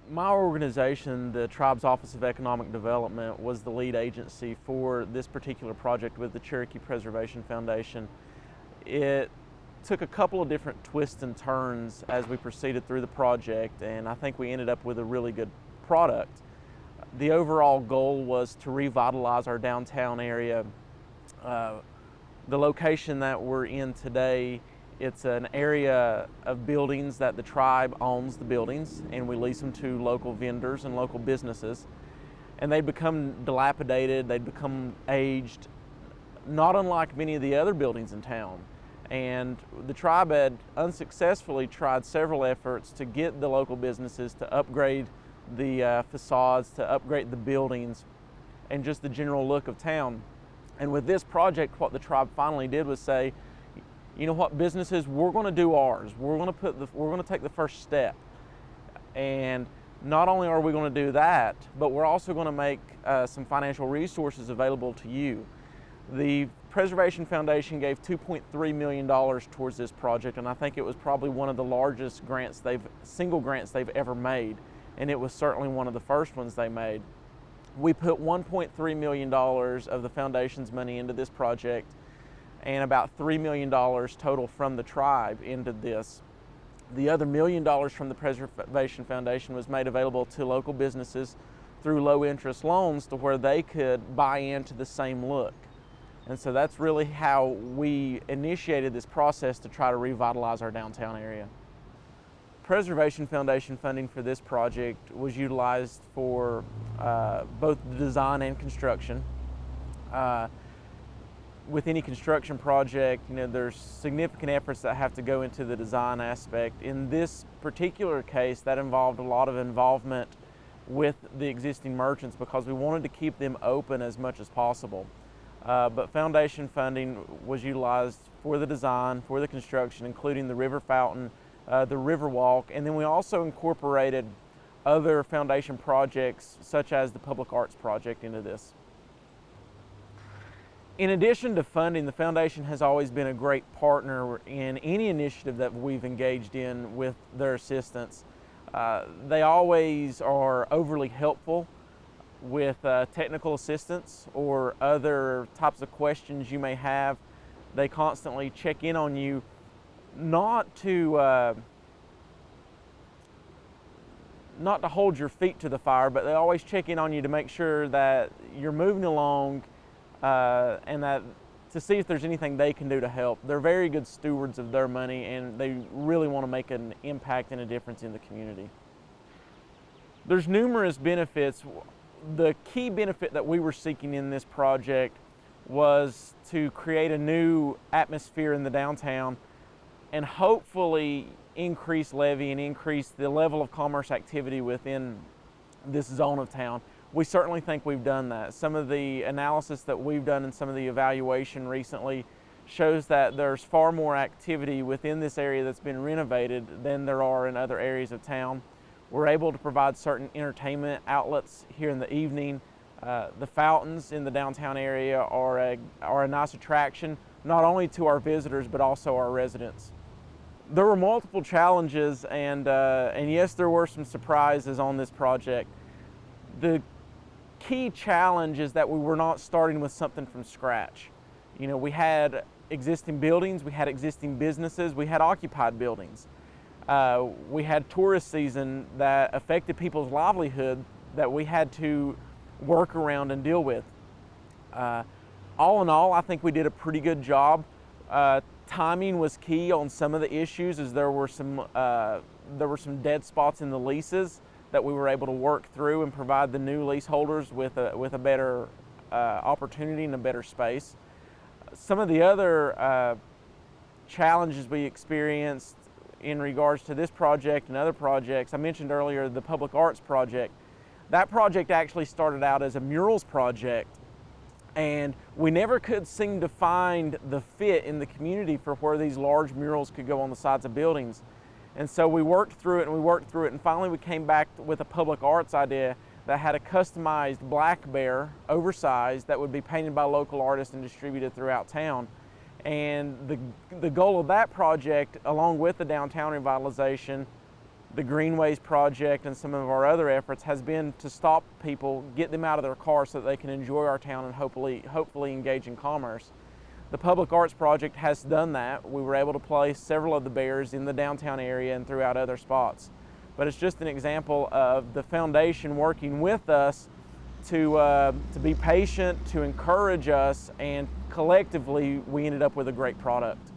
My organization, the Tribe's Office of Economic Development, was the lead agency for this particular project with the Cherokee Preservation Foundation. It took a couple of different twists and turns as we proceeded through the project, and I think we ended up with a really good product. The overall goal was to revitalize our downtown area. The location that we're in today, it's an area of buildings that the tribe owns the buildings, and we lease them to local vendors and local businesses. And they become dilapidated, they'd become aged, not unlike many of the other buildings in town. And the tribe had unsuccessfully tried several efforts to get the local businesses to upgrade the facades, to upgrade the buildings, and just the general look of town. And with this project, what the tribe finally did was say, you know what, businesses, we're going to do ours. We're going to take the first step. And not only are we going to do that, but we're also going to make some financial resources available to you. The Preservation Foundation gave $2.3 million towards this project, and I think it was probably one of the largest single grants they've ever made, and it was certainly one of the first ones they made. We put $1.3 million of the foundation's money into this project, and about $3 million total from the tribe into this. The other $1 million from the Preservation Foundation was made available to local businesses through low interest loans to where they could buy into the same look. And so that's really how we initiated this process to try to revitalize our downtown area. Preservation Foundation funding for this project was utilized for both the design and construction. With any construction project, there's significant efforts that have to go into the design aspect. In this particular case, that involved a lot of involvement with the existing merchants because we wanted to keep them open as much as possible. But foundation funding was utilized for the design, for the construction, including the river fountain, the river walk, and then we also incorporated other foundation projects such as the public arts project into this. In addition to funding, the foundation has always been a great partner in any initiative that we've engaged in with their assistance. They always are overly helpful with technical assistance or other types of questions you may have. They constantly check in on you, not to hold your feet to the fire, but they always check in on you to make sure that you're moving along and that to see if there's anything they can do to help. They're very good stewards of their money, and they really want to make an impact and a difference in the community. There's numerous benefits. The key benefit that we were seeking in this project was to create a new atmosphere in the downtown and hopefully increase levy and increase the level of commerce activity within this zone of town. We certainly think we've done that. Some of the analysis that we've done and some of the evaluation recently shows that there's far more activity within this area that's been renovated than there are in other areas of town. We're able to provide certain entertainment outlets here in the evening. The fountains in the downtown area are a nice attraction, not only to our visitors, but also our residents. There were multiple challenges, and yes, there were some surprises on this project. The key challenge is that we were not starting with something from scratch. We had existing buildings, we had existing businesses, we had occupied buildings. We had tourist season that affected people's livelihood that we had to work around and deal with. All in all, I think we did a pretty good job. Timing was key on some of the issues, as there were some dead spots in the leases that we were able to work through and provide the new leaseholders with a better opportunity and a better space. Some of the other challenges we experienced in regards to this project and other projects, I mentioned earlier the public arts project. That project actually started out as a murals project, and we never could seem to find the fit in the community for where these large murals could go on the sides of buildings. And so we worked through it, and finally we came back with a public arts idea that had a customized black bear, oversized, that would be painted by local artists and distributed throughout town. And the goal of that project, along with the downtown revitalization, the Greenways project and some of our other efforts has been to stop people, get them out of their cars so that they can enjoy our town and hopefully engage in commerce. The Public Arts Project has done that. We were able to place several of the bears in the downtown area and throughout other spots. But it's just an example of the foundation working with us to be patient, to encourage us, and collectively we ended up with a great product.